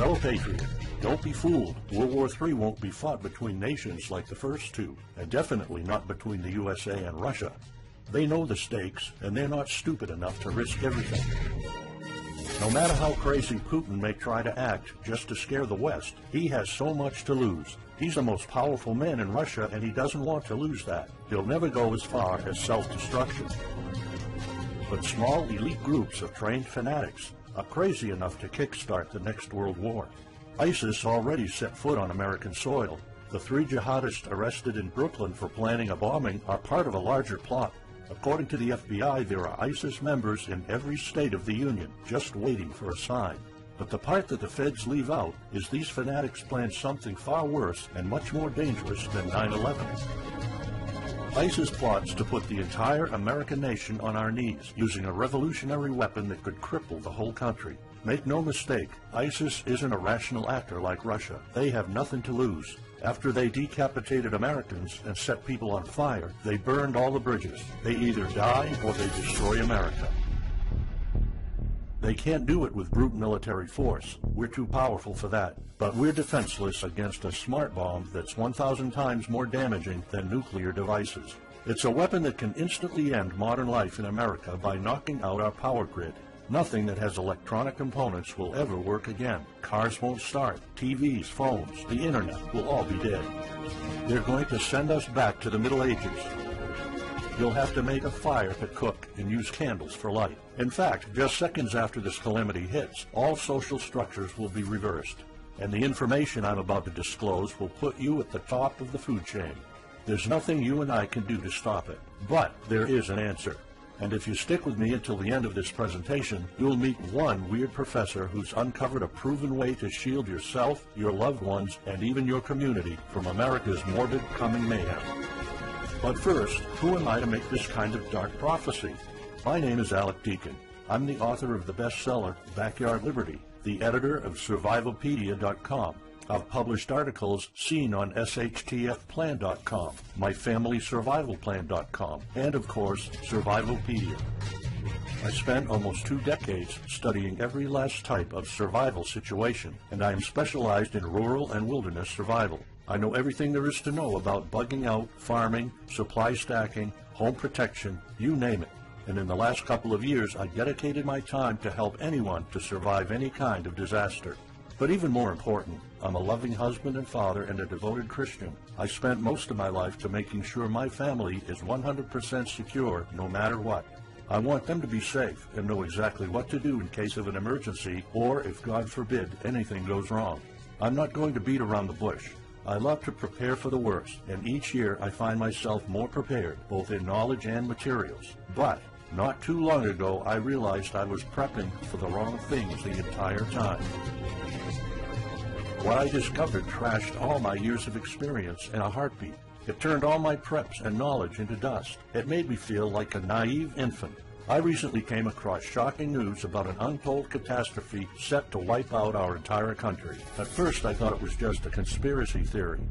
Fellow patriot, don't be fooled. World War III won't be fought between nations like the first two, and definitely not between the USA and Russia. They know the stakes, and they're not stupid enough to risk everything. No matter how crazy Putin may try to act just to scare the West, he has so much to lose. He's the most powerful man in Russia, and he doesn't want to lose that. He'll never go as far as self-destruction. But small elite groups of trained fanatics are crazy enough to kickstart the next world war. ISIS already set foot on American soil. The 3 jihadists arrested in Brooklyn for planning a bombing are part of a larger plot. According to the FBI, there are ISIS members in every state of the Union, just waiting for a sign. But the part that the feds leave out is these fanatics planned something far worse and much more dangerous than 9/11. ISIS plots to put the entire American nation on our knees, using a revolutionary weapon that could cripple the whole country. Make no mistake, ISIS isn't a rational actor like Russia. They have nothing to lose. After they decapitated Americans and set people on fire, they burned all the bridges. They either die or they destroy America. They can't do it with brute military force. We're too powerful for that. But we're defenseless against a smart bomb that's 1,000 times more damaging than nuclear devices. It's a weapon that can instantly end modern life in America by knocking out our power grid. Nothing that has electronic components will ever work again. Cars won't start. TVs, phones, the internet will all be dead. They're going to send us back to the Middle Ages. You'll have to make a fire to cook and use candles for light. In fact, just seconds after this calamity hits, all social structures will be reversed. And the information I'm about to disclose will put you at the top of the food chain. There's nothing you and I can do to stop it. But there is an answer. And if you stick with me until the end of this presentation, you'll meet one weird professor who's uncovered a proven way to shield yourself, your loved ones, and even your community from America's morbid coming mayhem. But first, who am I to make this kind of dark prophecy? My name is Alec Deacon. I'm the author of the bestseller, Backyard Liberty, the editor of Survivalpedia.com. I've published articles seen on SHTFplan.com, MyFamilySurvivalPlan.com, and of course, Survivalpedia. I spent almost 2 decades studying every last type of survival situation, and I am specialized in rural and wilderness survival. I know everything there is to know about bugging out, farming, supply stacking, home protection, you name it. And in the last couple of years, I dedicated my time to help anyone to survive any kind of disaster. But even more important, I'm a loving husband and father and a devoted Christian. I spent most of my life to making sure my family is 100% secure no matter what. I want them to be safe and know exactly what to do in case of an emergency or if, God forbid, anything goes wrong. I'm not going to beat around the bush. I love to prepare for the worst, and each year I find myself more prepared, both in knowledge and materials. But not too long ago, I realized I was prepping for the wrong things the entire time. What I discovered trashed all my years of experience in a heartbeat. It turned all my preps and knowledge into dust. It made me feel like a naive infant. I recently came across shocking news about an untold catastrophe set to wipe out our entire country. At first, I thought it was just a conspiracy theory.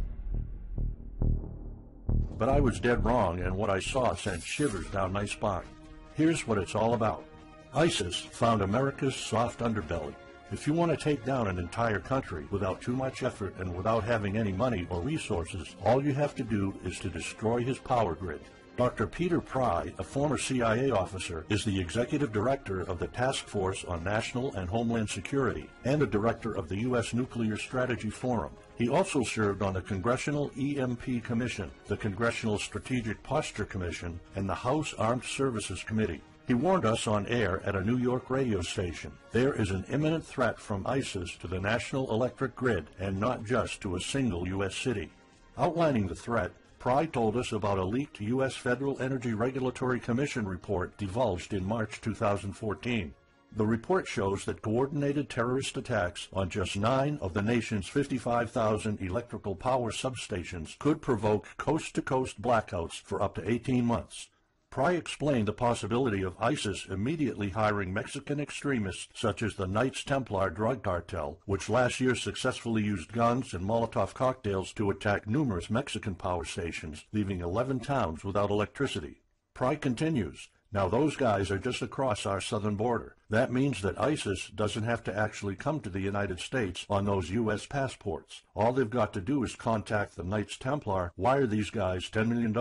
But I was dead wrong, and what I saw sent shivers down my spine. Here's what it's all about. ISIS found America's soft underbelly. If you want to take down an entire country without too much effort and without having any money or resources, all you have to do is to destroy his power grid. Dr. Peter Pry, a former CIA officer, is the executive director of the Task Force on National and Homeland Security and a director of the U.S. Nuclear Strategy Forum. He also served on the Congressional EMP Commission, the Congressional Strategic Posture Commission, and the House Armed Services Committee. He warned us on air at a New York radio station. There is an imminent threat from ISIS to the national electric grid and not just to a single U.S. city. Outlining the threat, Pry told us about a leaked U.S. Federal Energy Regulatory Commission report divulged in March 2014. The report shows that coordinated terrorist attacks on just 9 of the nation's 55,000 electrical power substations could provoke coast-to-coast blackouts for up to 18 months. Pry explained the possibility of ISIS immediately hiring Mexican extremists such as the Knights Templar drug cartel, which last year successfully used guns and Molotov cocktails to attack numerous Mexican power stations, leaving 11 towns without electricity. Pry continues, Now those guys are just across our southern border. That means that ISIS doesn't have to actually come to the United States on those U.S. passports. All they've got to do is contact the Knights Templar, wire these guys $10 million,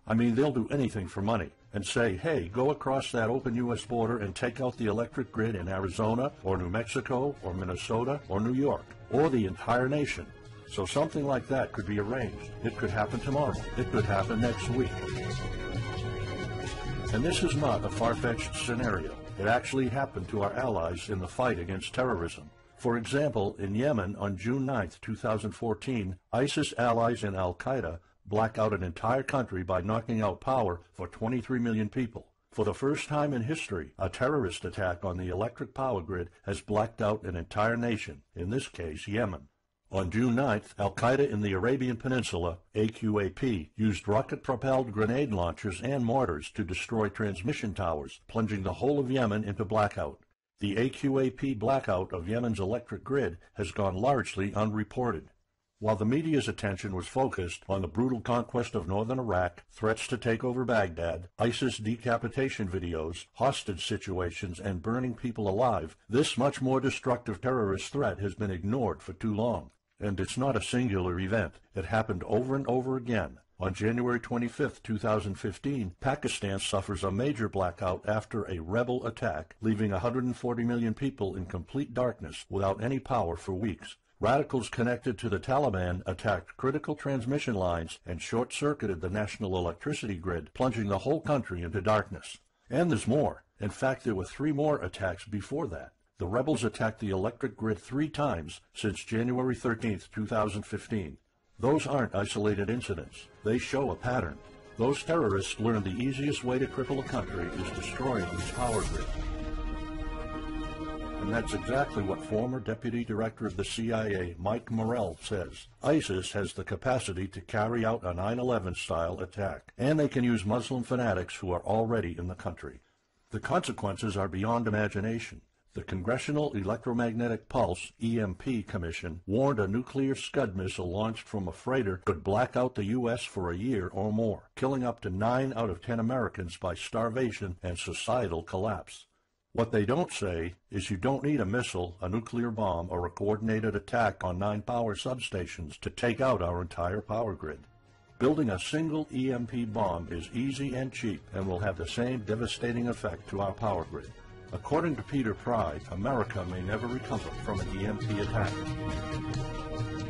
I mean they'll do anything for money, and say, hey, go across that open U.S. border and take out the electric grid in Arizona or New Mexico or Minnesota or New York, or the entire nation. So something like that could be arranged. It could happen tomorrow. It could happen next week. And this is not a far-fetched scenario. It actually happened to our allies in the fight against terrorism. For example, in Yemen on June 9, 2014, ISIS allies in al-Qaeda black out an entire country by knocking out power for 23 million people. For the first time in history, a terrorist attack on the electric power grid has blacked out an entire nation, in this case Yemen. On June 9th, al-Qaeda in the Arabian Peninsula, AQAP, used rocket-propelled grenade launchers and mortars to destroy transmission towers, plunging the whole of Yemen into blackout. The AQAP blackout of Yemen's electric grid has gone largely unreported. While the media's attention was focused on the brutal conquest of northern Iraq, threats to take over Baghdad, ISIS decapitation videos, hostage situations, and burning people alive, this much more destructive terrorist threat has been ignored for too long. And it's not a singular event. It happened over and over again. On January 25, 2015, Pakistan suffers a major blackout after a rebel attack, leaving 140 million people in complete darkness without any power for weeks. Radicals connected to the Taliban attacked critical transmission lines and short-circuited the national electricity grid, plunging the whole country into darkness. And there's more. In fact, there were 3 more attacks before that. The rebels attacked the electric grid 3 times since January 13, 2015. Those aren't isolated incidents. They show a pattern. Those terrorists learned the easiest way to cripple a country is destroying its power grid. And that's exactly what former Deputy Director of the CIA, Mike Morrell, says. ISIS has the capacity to carry out a 9/11-style attack, and they can use Muslim fanatics who are already in the country. The consequences are beyond imagination. The Congressional Electromagnetic Pulse, EMP, Commission warned a nuclear Scud missile launched from a freighter could black out the U.S. for a year or more, killing up to 9 out of 10 Americans by starvation and societal collapse. What they don't say is you don't need a missile, a nuclear bomb, or a coordinated attack on 9 power substations to take out our entire power grid. Building a single EMP bomb is easy and cheap and will have the same devastating effect to our power grid. According to Peter Pry, America may never recover from an EMP attack.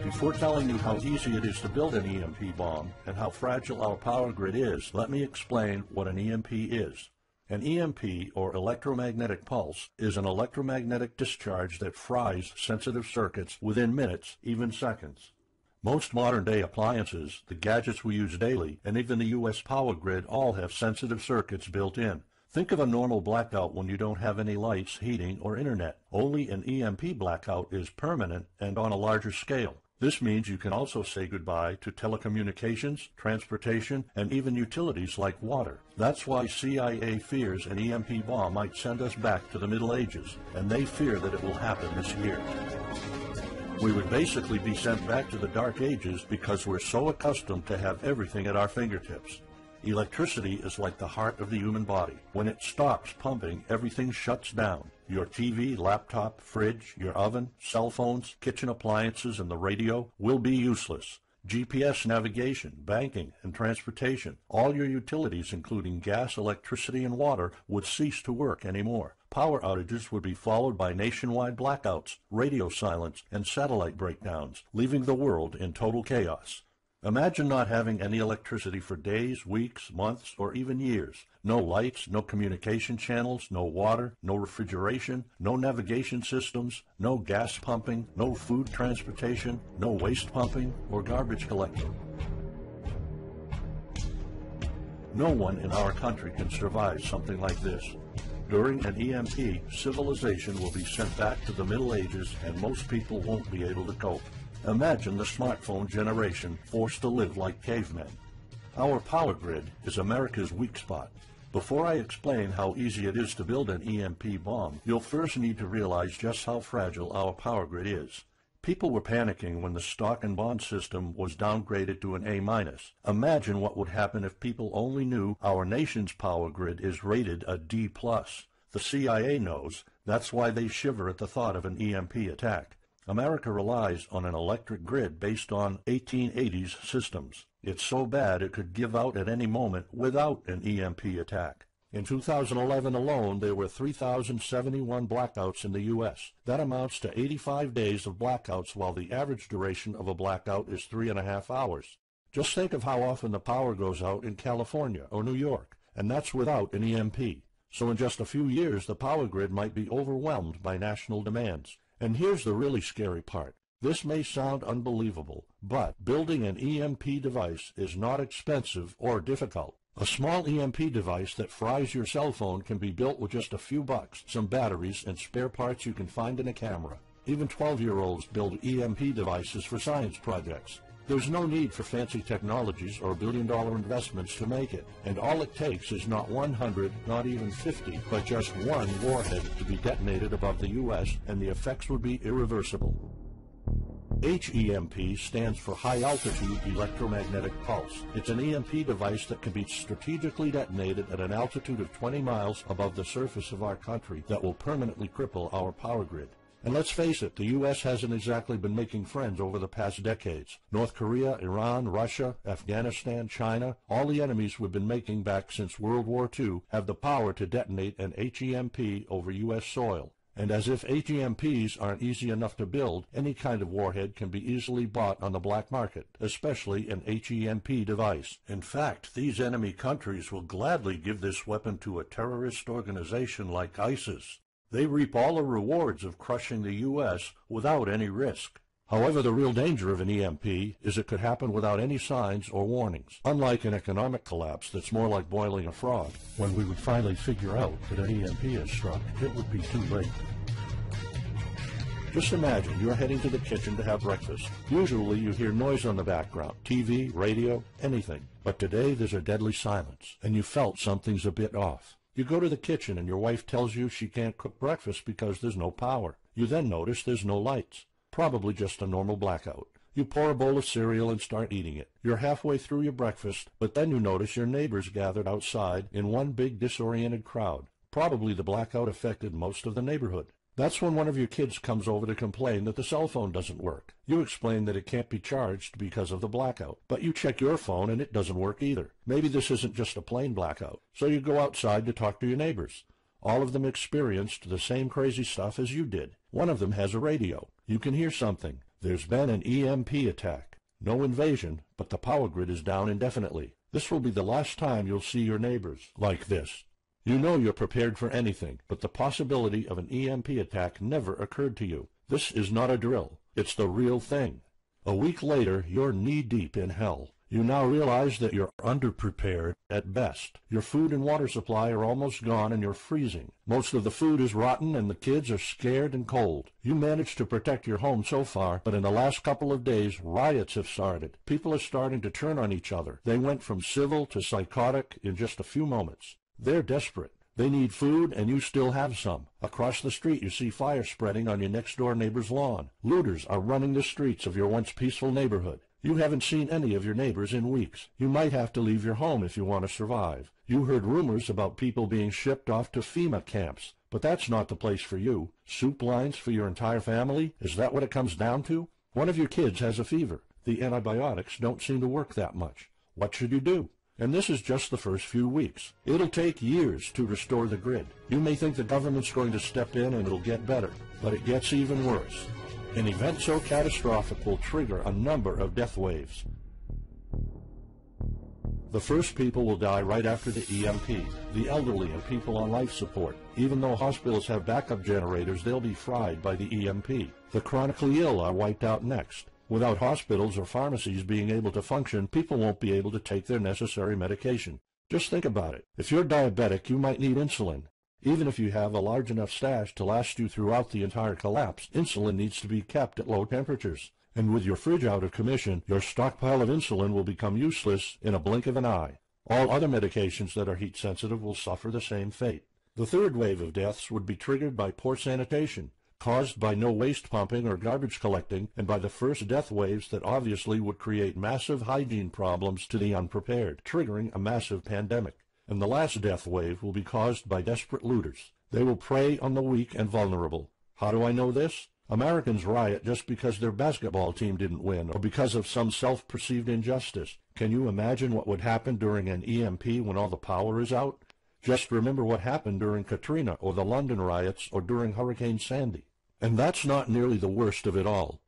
Before telling you how easy it is to build an EMP bomb and how fragile our power grid is, let me explain what an EMP is. An EMP, or electromagnetic pulse, is an electromagnetic discharge that fries sensitive circuits within minutes, even seconds. Most modern-day appliances, the gadgets we use daily, and even the U.S. power grid all have sensitive circuits built in. Think of a normal blackout when you don't have any lights, heating, or internet. Only an EMP blackout is permanent and on a larger scale. This means you can also say goodbye to telecommunications, transportation, and even utilities like water. That's why CIA fears an EMP bomb might send us back to the Middle Ages, and they fear that it will happen this year. We would basically be sent back to the Dark Ages because we're so accustomed to have everything at our fingertips. Electricity is like the heart of the human body. When it stops pumping, everything shuts down. Your TV, laptop, fridge, your oven, cell phones, kitchen appliances, and the radio will be useless. GPS navigation, banking, and transportation, all your utilities, including gas, electricity, and water, would cease to work anymore. Power outages would be followed by nationwide blackouts, radio silence, and satellite breakdowns, leaving the world in total chaos. Imagine not having any electricity for days, weeks, months, or even years. No lights, no communication channels, no water, no refrigeration, no navigation systems, no gas pumping, no food transportation, no waste pumping, or garbage collecting. No one in our country can survive something like this. During an EMP, civilization will be sent back to the Middle Ages and most people won't be able to cope. Imagine the smartphone generation forced to live like cavemen. Our power grid is America's weak spot. Before I explain how easy it is to build an EMP bomb, you'll first need to realize just how fragile our power grid is. People were panicking when the stock and bond system was downgraded to an A-. Imagine what would happen if people only knew our nation's power grid is rated a D+. The CIA knows. That's why they shiver at the thought of an EMP attack. America relies on an electric grid based on 1880s systems. It's so bad it could give out at any moment without an EMP attack. In 2011 alone, there were 3,071 blackouts in the U.S. That amounts to 85 days of blackouts, while the average duration of a blackout is 3.5 hours. Just think of how often the power goes out in California or New York, and that's without an EMP. So in just a few years, the power grid might be overwhelmed by national demands. And here's the really scary part. This may sound unbelievable, but building an EMP device is not expensive or difficult. A small EMP device that fries your cell phone can be built with just a few bucks, some batteries, and spare parts you can find in a camera. Even 12-year-olds build EMP devices for science projects. There's no need for fancy technologies or billion-dollar investments to make it, and all it takes is not 100, not even 50, but just one warhead to be detonated above the U.S., and the effects would be irreversible. HEMP stands for High Altitude Electromagnetic Pulse. It's an EMP device that can be strategically detonated at an altitude of 20 miles above the surface of our country that will permanently cripple our power grid. And let's face it, the U.S. hasn't exactly been making friends over the past decades. North Korea, Iran, Russia, Afghanistan, China, all the enemies we've been making back since World War II have the power to detonate an HEMP over U.S. soil. And as if HEMPs aren't easy enough to build, any kind of warhead can be easily bought on the black market, especially an HEMP device. In fact, these enemy countries will gladly give this weapon to a terrorist organization like ISIS. They reap all the rewards of crushing the U.S. without any risk. However, the real danger of an EMP is it could happen without any signs or warnings. Unlike an economic collapse that's more like boiling a frog, when we would finally figure out that an EMP has struck, it would be too late. Just imagine you're heading to the kitchen to have breakfast. Usually you hear noise on the background, TV, radio, anything. But today there's a deadly silence, and you felt something's a bit off. You go to the kitchen and your wife tells you she can't cook breakfast because there's no power. You then notice there's no lights. Probably just a normal blackout. You pour a bowl of cereal and start eating it. You're halfway through your breakfast, but then you notice your neighbors gathered outside in one big disoriented crowd. Probably the blackout affected most of the neighborhood. That's when one of your kids comes over to complain that the cell phone doesn't work. You explain that it can't be charged because of the blackout, but you check your phone and it doesn't work either. Maybe this isn't just a plain blackout, so you go outside to talk to your neighbors. All of them experienced the same crazy stuff as you did. One of them has a radio. You can hear something. There's been an EMP attack. No invasion, but the power grid is down indefinitely. This will be the last time you'll see your neighbors like this. You know you're prepared for anything, but the possibility of an EMP attack never occurred to you. This is not a drill. It's the real thing. A week later, you're knee-deep in hell. You now realize that you're underprepared at best. Your food and water supply are almost gone and you're freezing. Most of the food is rotten and the kids are scared and cold. You managed to protect your home so far, but in the last couple of days, riots have started. People are starting to turn on each other. They went from civil to psychotic in just a few moments. They're desperate. They need food, and you still have some. Across the street, you see fire spreading on your next-door neighbor's lawn. Looters are running the streets of your once peaceful neighborhood. You haven't seen any of your neighbors in weeks. You might have to leave your home if you want to survive. You heard rumors about people being shipped off to FEMA camps, but that's not the place for you. Soup lines for your entire family? Is that what it comes down to? One of your kids has a fever. The antibiotics don't seem to work that much. What should you do? And this is just the first few weeks. It'll take years to restore the grid. You may think the government's going to step in and it'll get better, but it gets even worse. An event so catastrophic will trigger a number of death waves. The first people will die right after the EMP, the elderly and people on life support. Even though hospitals have backup generators, they'll be fried by the EMP. The chronically ill are wiped out next. Without hospitals or pharmacies being able to function, people won't be able to take their necessary medication. Just think about it. If you're diabetic, you might need insulin. Even if you have a large enough stash to last you throughout the entire collapse, insulin needs to be kept at low temperatures. And with your fridge out of commission, your stockpile of insulin will become useless in a blink of an eye. All other medications that are heat sensitive will suffer the same fate. The third wave of deaths would be triggered by poor sanitation. caused by no waste pumping or garbage collecting, and by the first death waves that obviously would create massive hygiene problems to the unprepared, triggering a massive pandemic. And the last death wave will be caused by desperate looters. They will prey on the weak and vulnerable. How do I know this? Americans riot just because their basketball team didn't win or because of some self-perceived injustice. Can you imagine what would happen during an EMP when all the power is out? Just remember what happened during Katrina or the London riots or during Hurricane Sandy. And that's not nearly the worst of it all.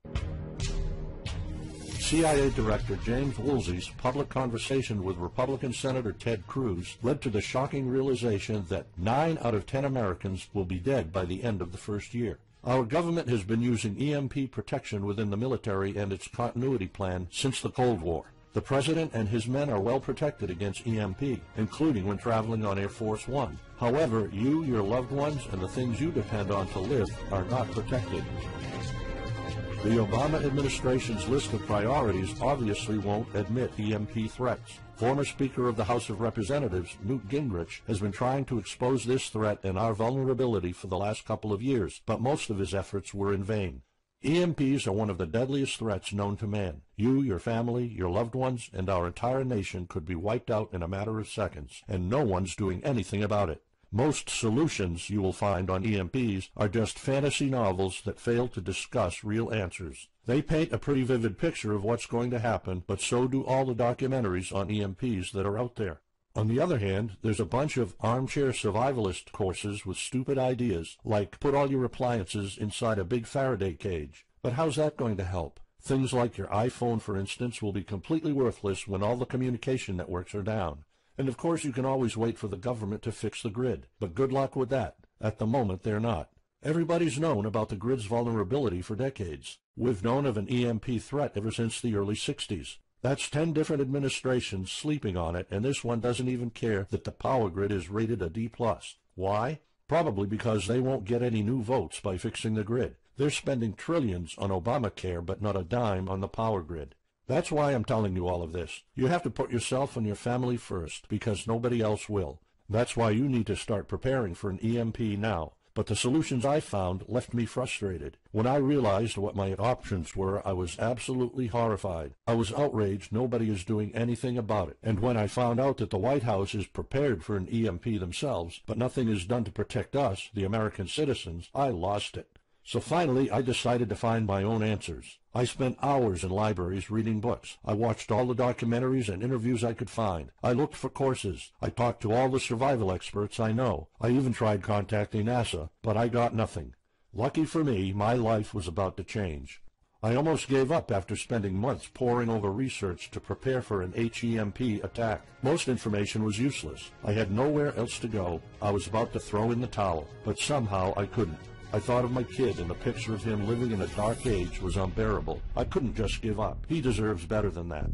CIA Director James Woolsey's public conversation with Republican Senator Ted Cruz led to the shocking realization that 9 out of 10 Americans will be dead by the end of the first year. Our government has been using EMP protection within the military and its continuity plan since the Cold War. The President and his men are well protected against EMP, including when traveling on Air Force One. However, you, your loved ones, and the things you depend on to live are not protected. The Obama administration's list of priorities obviously won't admit EMP threats. Former Speaker of the House of Representatives, Newt Gingrich, has been trying to expose this threat and our vulnerability for the last couple of years, but most of his efforts were in vain. EMPs are one of the deadliest threats known to man. You, your family, your loved ones, and our entire nation could be wiped out in a matter of seconds, and no one's doing anything about it. Most solutions you will find on EMPs are just fantasy novels that fail to discuss real answers. They paint a pretty vivid picture of what's going to happen, but so do all the documentaries on EMPs that are out there. On the other hand, there's a bunch of armchair survivalist courses with stupid ideas, like put all your appliances inside a big Faraday cage. But how's that going to help? Things like your iPhone, for instance, will be completely worthless when all the communication networks are down. And of course you can always wait for the government to fix the grid, but good luck with that. At the moment they're not. Everybody's known about the grid's vulnerability for decades. We've known of an EMP threat ever since the early 60s. That's 10 different administrations sleeping on it, and this one doesn't even care that the power grid is rated a D+. Why? Probably because they won't get any new votes by fixing the grid. They're spending trillions on Obamacare, but not a dime on the power grid. That's why I'm telling you all of this. You have to put yourself and your family first, because nobody else will. That's why you need to start preparing for an EMP now. But the solutions I found left me frustrated. When I realized what my options were, I was absolutely horrified. I was outraged nobody is doing anything about it. And when I found out that the White House is prepared for an EMP themselves, but nothing is done to protect us, the American citizens, I lost it. So finally, I decided to find my own answers. I spent hours in libraries reading books. I watched all the documentaries and interviews I could find. I looked for courses. I talked to all the survival experts I know. I even tried contacting NASA, but I got nothing. Lucky for me, my life was about to change. I almost gave up after spending months poring over research to prepare for an HEMP attack. Most information was useless. I had nowhere else to go. I was about to throw in the towel, but somehow I couldn't. I thought of my kid, and the picture of him living in a dark age was unbearable. I couldn't just give up. He deserves better than that.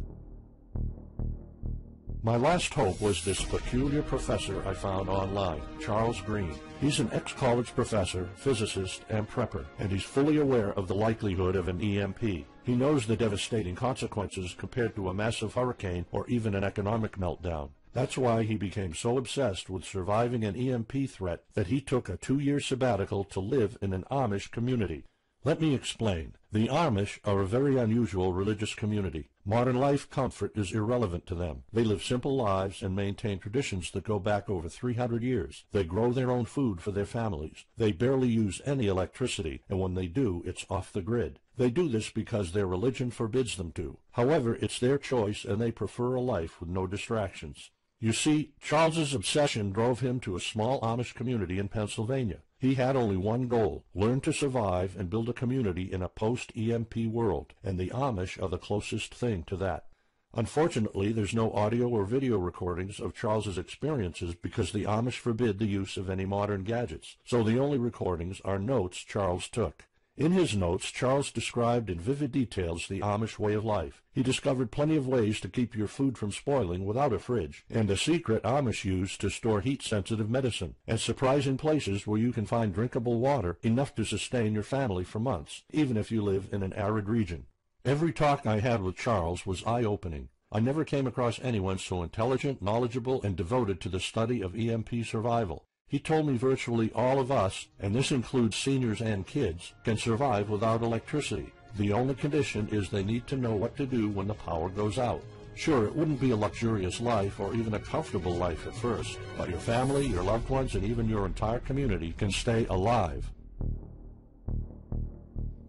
My last hope was this peculiar professor I found online, Charles Green. He's an ex-college professor, physicist, and prepper, and he's fully aware of the likelihood of an EMP. He knows the devastating consequences compared to a massive hurricane or even an economic meltdown. That's why he became so obsessed with surviving an EMP threat that he took a 2-year sabbatical to live in an Amish community. Let me explain. The Amish are a very unusual religious community. Modern life comfort is irrelevant to them. They live simple lives and maintain traditions that go back over 300 years. They grow their own food for their families. They barely use any electricity, and when they do, it's off the grid. They do this because their religion forbids them to. However, it's their choice, and they prefer a life with no distractions. You see, Charles's obsession drove him to a small Amish community in Pennsylvania. He had only one goal: learn to survive and build a community in a post-EMP world, and the Amish are the closest thing to that. Unfortunately, there's no audio or video recordings of Charles's experiences because the Amish forbid the use of any modern gadgets, so the only recordings are notes Charles took. In his notes, Charles described in vivid details the Amish way of life. He discovered plenty of ways to keep your food from spoiling without a fridge, and a secret Amish use to store heat-sensitive medicine, and surprising places where you can find drinkable water enough to sustain your family for months, even if you live in an arid region. Every talk I had with Charles was eye-opening. I never came across anyone so intelligent, knowledgeable, and devoted to the study of EMP survival. He told me virtually all of us, and this includes seniors and kids, can survive without electricity. The only condition is they need to know what to do when the power goes out. Sure, it wouldn't be a luxurious life or even a comfortable life at first, but your family, your loved ones, and even your entire community can stay alive.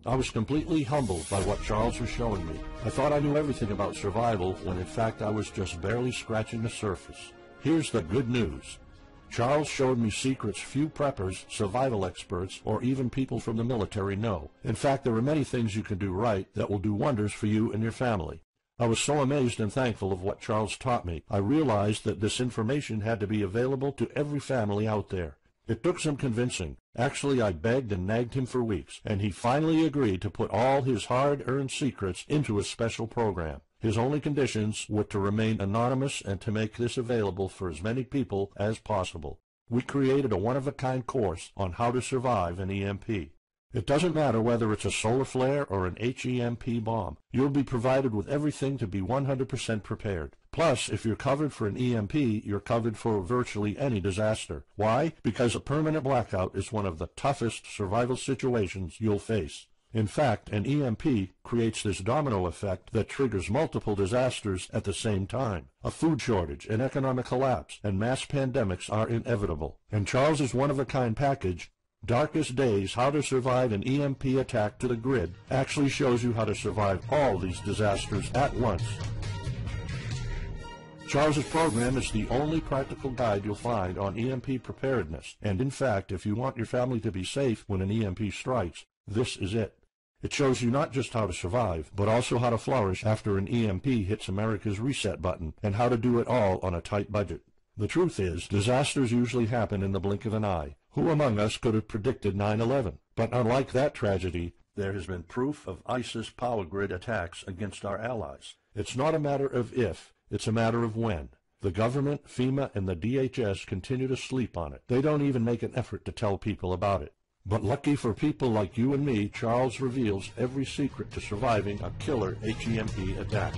I was completely humbled by what Charles was showing me. I thought I knew everything about survival when in fact I was just barely scratching the surface. Here's the good news. Charles showed me secrets few preppers, survival experts, or even people from the military know. In fact, there are many things you can do right that will do wonders for you and your family. I was so amazed and thankful of what Charles taught me. I realized that this information had to be available to every family out there. It took some convincing. Actually, I begged and nagged him for weeks, and he finally agreed to put all his hard-earned secrets into a special program. His only conditions were to remain anonymous and to make this available for as many people as possible. We created a one-of-a-kind course on how to survive an EMP. It doesn't matter whether it's a solar flare or an HEMP bomb. You'll be provided with everything to be 100% prepared. Plus, if you're covered for an EMP, you're covered for virtually any disaster. Why? Because a permanent blackout is one of the toughest survival situations you'll face. In fact, an EMP creates this domino effect that triggers multiple disasters at the same time. A food shortage, an economic collapse, and mass pandemics are inevitable. And Charles's one-of-a-kind package, Darkest Days, How to Survive an EMP Attack to the Grid, actually shows you how to survive all these disasters at once. Charles's program is the only practical guide you'll find on EMP preparedness, and in fact, if you want your family to be safe when an EMP strikes, this is it. It shows you not just how to survive, but also how to flourish after an EMP hits America's reset button, and how to do it all on a tight budget. The truth is, disasters usually happen in the blink of an eye. Who among us could have predicted 9/11? But unlike that tragedy, there has been proof of ISIS power grid attacks against our allies. It's not a matter of if, it's a matter of when. The government, FEMA, and the DHS continue to sleep on it. They don't even make an effort to tell people about it. But lucky for people like you and me, Charles reveals every secret to surviving a killer HEMP attack.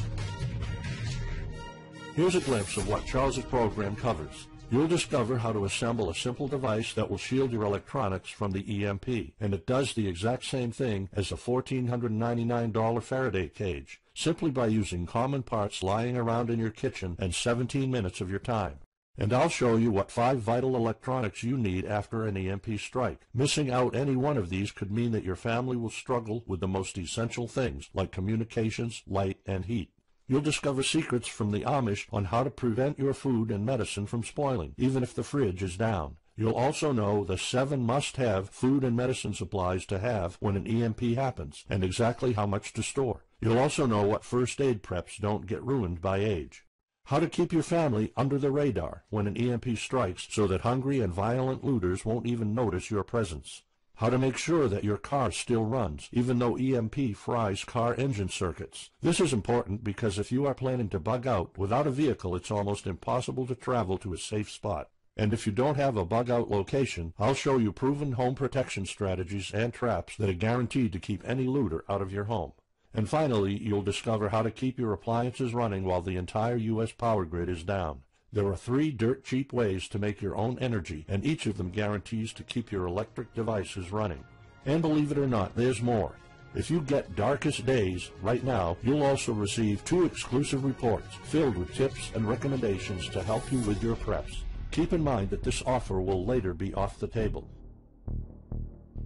Here's a glimpse of what Charles's program covers. You'll discover how to assemble a simple device that will shield your electronics from the EMP, and it does the exact same thing as a $1,499 Faraday cage, simply by using common parts lying around in your kitchen and 17 minutes of your time. And I'll show you what 5 vital electronics you need after an EMP strike. Missing out any one of these could mean that your family will struggle with the most essential things, like communications, light, and heat. You'll discover secrets from the Amish on how to prevent your food and medicine from spoiling, even if the fridge is down. You'll also know the 7 must-have food and medicine supplies to have when an EMP happens, and exactly how much to store. You'll also know what first aid preps don't get ruined by age. How to keep your family under the radar when an EMP strikes so that hungry and violent looters won't even notice your presence. How to make sure that your car still runs, even though EMP fries car engine circuits. This is important because if you are planning to bug out, without a vehicle it's almost impossible to travel to a safe spot. And if you don't have a bug-out location, I'll show you proven home protection strategies and traps that are guaranteed to keep any looter out of your home. And finally, you'll discover how to keep your appliances running while the entire U.S. power grid is down. There are 3 dirt-cheap ways to make your own energy, and each of them guarantees to keep your electric devices running. And believe it or not, there's more. If you get Darkest Days right now, you'll also receive 2 exclusive reports filled with tips and recommendations to help you with your preps. Keep in mind that this offer will later be off the table.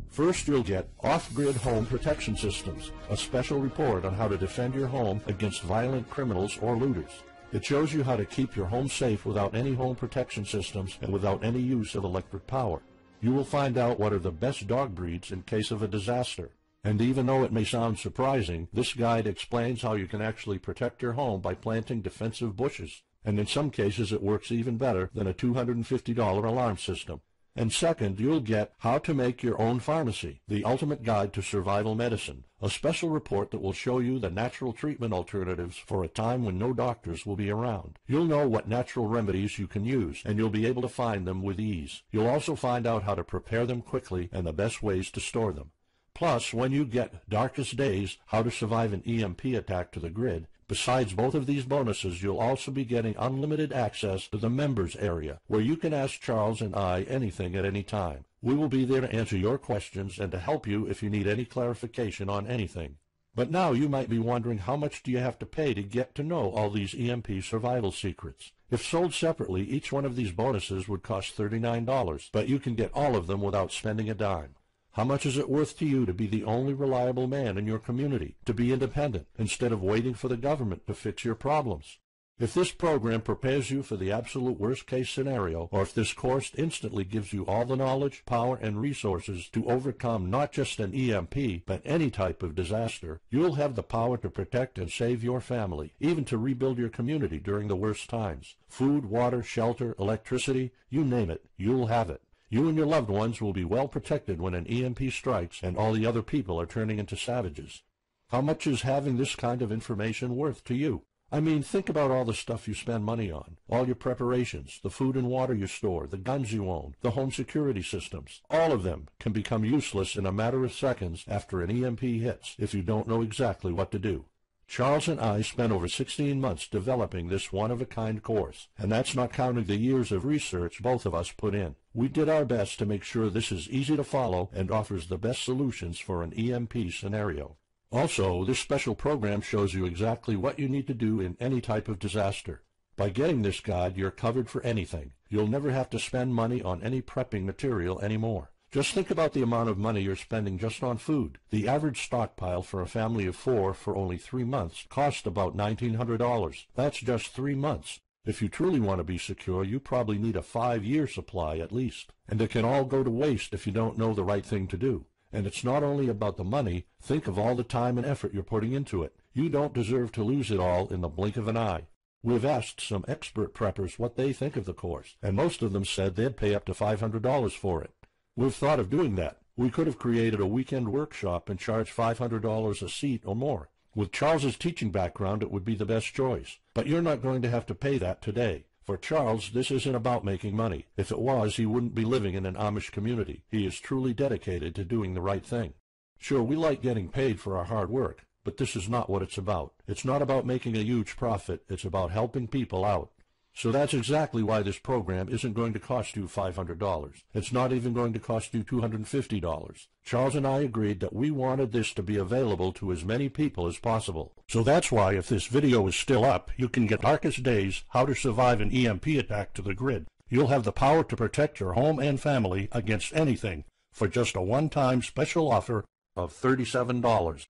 First, you'll get Off-Grid Home Protection Systems, a special report on how to defend your home against violent criminals or looters. It shows you how to keep your home safe without any home protection systems and without any use of electric power. You will find out what are the best dog breeds in case of a disaster. And even though it may sound surprising, this guide explains how you can actually protect your home by planting defensive bushes. And in some cases it works even better than a $250 alarm system. And second, you'll get How to Make Your Own Pharmacy, the ultimate guide to survival medicine, a special report that will show you the natural treatment alternatives for a time when no doctors will be around. You'll know what natural remedies you can use, and you'll be able to find them with ease. You'll also find out how to prepare them quickly and the best ways to store them. Plus, when you get Darkest Days, How to Survive an EMP Attack to the Grid, Besides both of these bonuses, you'll also be getting unlimited access to the members area, where you can ask Charles and I anything at any time. We will be there to answer your questions and to help you if you need any clarification on anything. But now you might be wondering, how much do you have to pay to get to know all these EMP survival secrets? If sold separately, each one of these bonuses would cost $39, but you can get all of them without spending a dime. How much is it worth to you to be the only reliable man in your community, to be independent, instead of waiting for the government to fix your problems? If this program prepares you for the absolute worst-case scenario, or if this course instantly gives you all the knowledge, power, and resources to overcome not just an EMP, but any type of disaster, you'll have the power to protect and save your family, even to rebuild your community during the worst times. Food, water, shelter, electricity, you name it, you'll have it. You and your loved ones will be well protected when an EMP strikes and all the other people are turning into savages. How much is having this kind of information worth to you? I mean, think about all the stuff you spend money on, all your preparations, the food and water you store, the guns you own, the home security systems. All of them can become useless in a matter of seconds after an EMP hits if you don't know exactly what to do. Charles and I spent over 16 months developing this one-of-a-kind course, and that's not counting the years of research both of us put in. We did our best to make sure this is easy to follow and offers the best solutions for an EMP scenario. Also, this special program shows you exactly what you need to do in any type of disaster. By getting this guide, you're covered for anything. You'll never have to spend money on any prepping material anymore. Just think about the amount of money you're spending just on food. The average stockpile for a family of 4 for only 3 months cost about $1,900. That's just 3 months. If you truly want to be secure, you probably need a 5-year supply at least. And it can all go to waste if you don't know the right thing to do. And it's not only about the money. Think of all the time and effort you're putting into it. You don't deserve to lose it all in the blink of an eye. We've asked some expert preppers what they think of the course, and most of them said they'd pay up to $500 for it. We've thought of doing that. We could have created a weekend workshop and charged $500 a seat or more. With Charles's teaching background, it would be the best choice. But you're not going to have to pay that today. For Charles, this isn't about making money. If it was, he wouldn't be living in an Amish community. He is truly dedicated to doing the right thing. Sure, we like getting paid for our hard work, but this is not what it's about. It's not about making a huge profit. It's about helping people out. So that's exactly why this program isn't going to cost you $500. It's not even going to cost you $250. Charles and I agreed that we wanted this to be available to as many people as possible. So that's why, if this video is still up, you can get Darkest Days, How to Survive an EMP Attack to the grid. You'll have the power to protect your home and family against anything for just a one-time special offer of $37.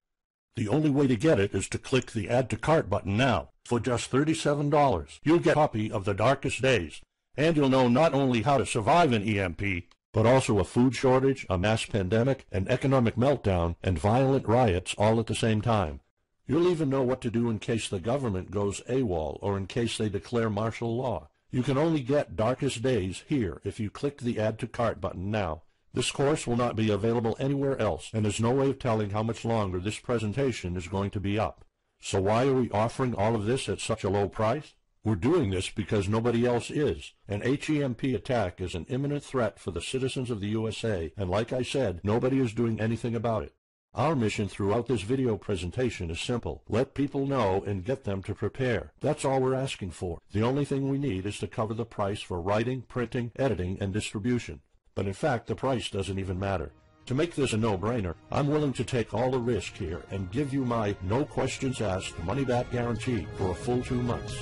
The only way to get it is to click the Add to Cart button now. For just $37, you'll get a copy of The Darkest Days, and you'll know not only how to survive an EMP, but also a food shortage, a mass pandemic, an economic meltdown, and violent riots all at the same time. You'll even know what to do in case the government goes AWOL or in case they declare martial law. You can only get Darkest Days here if you click the Add to Cart button now. This course will not be available anywhere else, and there's no way of telling how much longer this presentation is going to be up. So why are we offering all of this at such a low price? We're doing this because nobody else is. An HEMP attack is an imminent threat for the citizens of the USA, and like I said, nobody is doing anything about it. Our mission throughout this video presentation is simple. Let people know and get them to prepare. That's all we're asking for. The only thing we need is to cover the price for writing, printing, editing, and distribution. But in fact, the price doesn't even matter. To make this a no-brainer, I'm willing to take all the risk here and give you my no questions asked money-back guarantee for a full 2 months.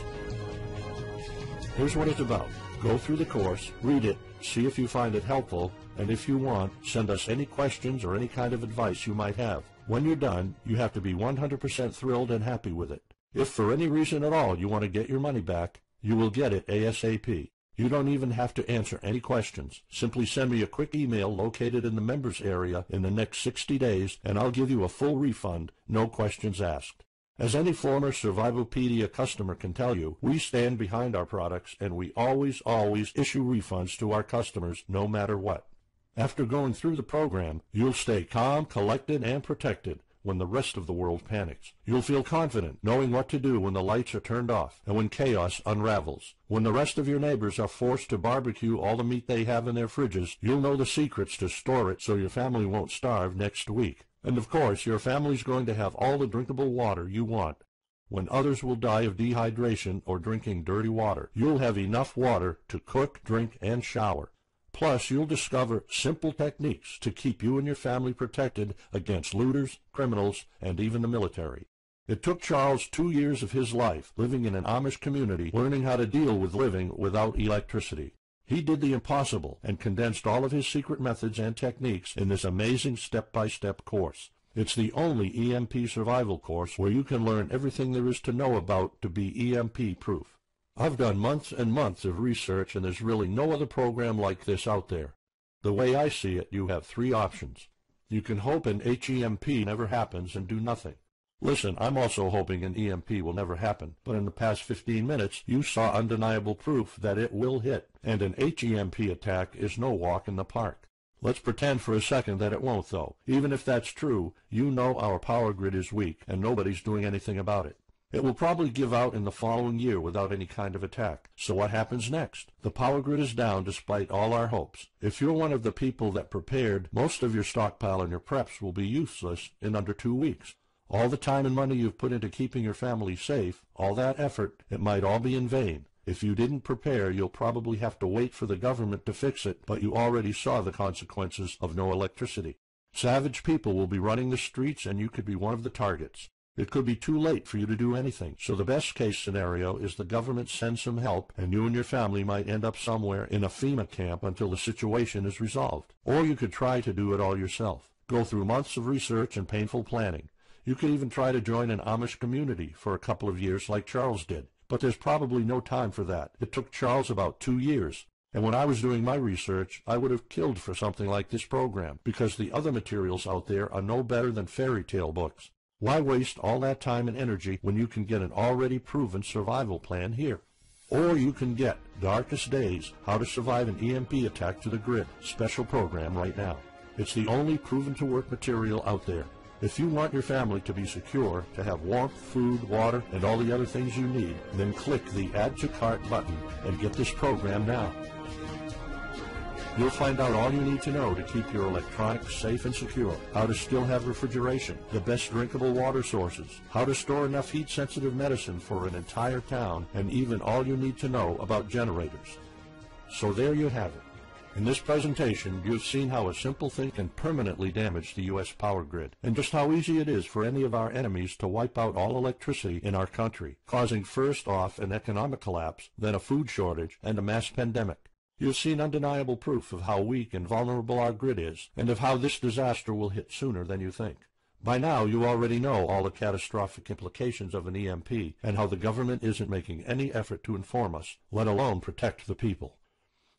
Here's what it's about. Go through the course, read it, see if you find it helpful, and if you want, send us any questions or any kind of advice you might have. When you're done, you have to be 100% thrilled and happy with it. If for any reason at all you want to get your money back, you will get it ASAP. You don't even have to answer any questions. Simply send me a quick email located in the members area in the next 60 days, and I'll give you a full refund, no questions asked. As any former Survivalopedia customer can tell you, we stand behind our products, and we always issue refunds to our customers no matter what. After going through the program, you'll stay calm, collected, and protected when the rest of the world panics. You'll feel confident knowing what to do when the lights are turned off and when chaos unravels. When the rest of your neighbors are forced to barbecue all the meat they have in their fridges, you'll know the secrets to store it so your family won't starve next week. And of course, your family's going to have all the drinkable water you want. When others will die of dehydration or drinking dirty water, you'll have enough water to cook, drink, and shower. Plus, you'll discover simple techniques to keep you and your family protected against looters, criminals, and even the military. It took Charles 2 years of his life living in an Amish community learning how to deal with living without electricity. He did the impossible and condensed all of his secret methods and techniques in this amazing step-by-step course. It's the only EMP survival course where you can learn everything there is to know about to be EMP-proof. I've done months and months of research, and there's really no other program like this out there. The way I see it, you have 3 options. You can hope an HEMP never happens and do nothing. Listen, I'm also hoping an EMP will never happen, but in the past 15 minutes, you saw undeniable proof that it will hit, and an HEMP attack is no walk in the park. Let's pretend for a second that it won't, though. Even if that's true, you know our power grid is weak, and nobody's doing anything about it. It will probably give out in the following year without any kind of attack. So what happens next? The power grid is down despite all our hopes. If you're one of the people that prepared, most of your stockpile and your preps will be useless in under 2 weeks. All the time and money you've put into keeping your family safe, all that effort, it might all be in vain. If you didn't prepare, you'll probably have to wait for the government to fix it, but you already saw the consequences of no electricity. Savage people will be running the streets, and you could be one of the targets. It could be too late for you to do anything, so the best-case scenario is the government sends some help, and you and your family might end up somewhere in a FEMA camp until the situation is resolved. Or you could try to do it all yourself. Go through months of research and painful planning. You could even try to join an Amish community for a couple of years like Charles did. But there's probably no time for that. It took Charles about 2 years. And when I was doing my research, I would have killed for something like this program, because the other materials out there are no better than fairy tale books. Why waste all that time and energy when you can get an already proven survival plan here? Or you can get Darkest Days, How to Survive an EMP Attack to the Grid special program right now. It's the only proven-to-work material out there. If you want your family to be secure, to have warmth, food, water, and all the other things you need, then click the Add to Cart button and get this program now. You'll find out all you need to know to keep your electronics safe and secure, how to still have refrigeration, the best drinkable water sources, how to store enough heat-sensitive medicine for an entire town, and even all you need to know about generators. So there you have it. In this presentation, you've seen how a simple thing can permanently damage the U.S. power grid, and just how easy it is for any of our enemies to wipe out all electricity in our country, causing first off an economic collapse, then a food shortage, and a mass pandemic. You've seen undeniable proof of how weak and vulnerable our grid is, and of how this disaster will hit sooner than you think. By now, you already know all the catastrophic implications of an EMP, and how the government isn't making any effort to inform us, let alone protect the people.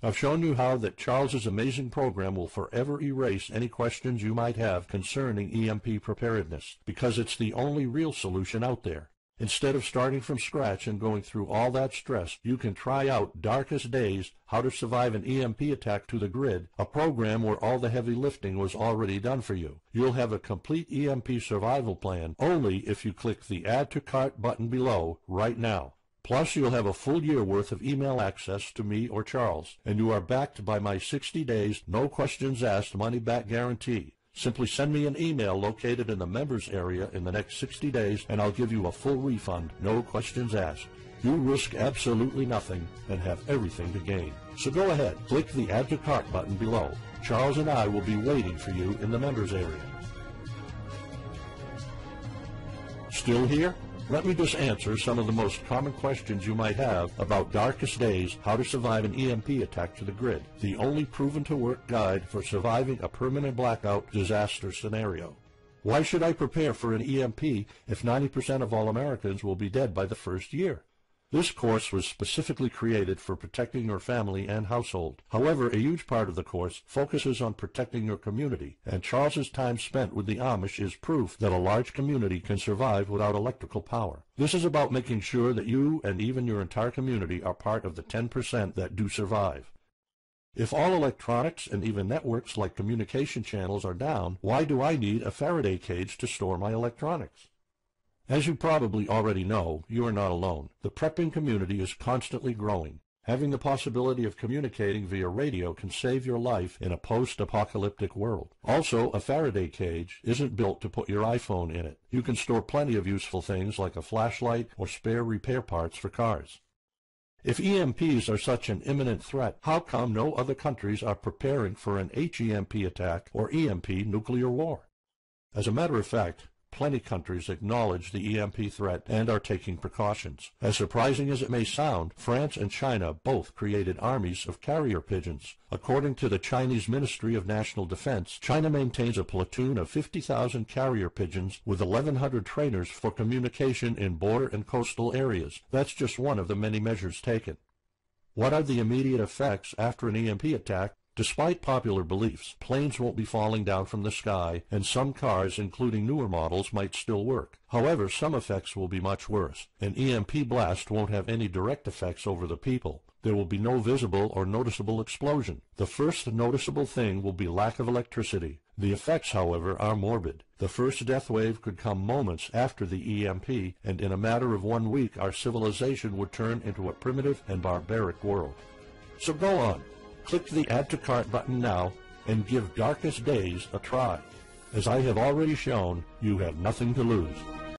I've shown you how that Charles's amazing program will forever erase any questions you might have concerning EMP preparedness, because it's the only real solution out there. Instead of starting from scratch and going through all that stress, you can try out Darkest Days, How to Survive an EMP Attack to the Grid, a program where all the heavy lifting was already done for you. You'll have a complete EMP survival plan only if you click the Add to Cart button below right now. Plus, you'll have a full year worth of email access to me or Charles, and you are backed by my 60 days, no questions asked money-back guarantee. Simply send me an email located in the members area in the next 60 days, and I'll give you a full refund, no questions asked. You risk absolutely nothing and have everything to gain. So go ahead, click the Add to Cart button below. Charles and I will be waiting for you in the members area. Still here? Let me just answer some of the most common questions you might have about Darkest Days, How to Survive an EMP Attack to the Grid, the only proven-to-work guide for surviving a permanent blackout disaster scenario. Why should I prepare for an EMP if 90% of all Americans will be dead by the first year? This course was specifically created for protecting your family and household. However, a huge part of the course focuses on protecting your community, and Charles's time spent with the Amish is proof that a large community can survive without electrical power. This is about making sure that you and even your entire community are part of the 10% that do survive. If all electronics and even networks like communication channels are down, why do I need a Faraday cage to store my electronics? As you probably already know, you are not alone. The prepping community is constantly growing. Having the possibility of communicating via radio can save your life in a post-apocalyptic world. Also, a Faraday cage isn't built to put your iPhone in it. You can store plenty of useful things like a flashlight or spare repair parts for cars. If EMPs are such an imminent threat, how come no other countries are preparing for an HEMP attack or EMP nuclear war? As a matter of fact, plenty of countries acknowledge the EMP threat and are taking precautions. As surprising as it may sound, France and China both created armies of carrier pigeons. According to the Chinese Ministry of National Defense, China maintains a platoon of 50,000 carrier pigeons with 1,100 trainers for communication in border and coastal areas. That's just one of the many measures taken. What are the immediate effects after an EMP attack? Despite popular beliefs, planes won't be falling down from the sky, and some cars, including newer models, might still work. However, some effects will be much worse. An EMP blast won't have any direct effects over the people. There will be no visible or noticeable explosion. The first noticeable thing will be lack of electricity. The effects, however, are morbid. The first death wave could come moments after the EMP, and in a matter of 1 week, our civilization would turn into a primitive and barbaric world. So go on. Click the Add to Cart button now and give Darkest Days a try. As I have already shown, you have nothing to lose.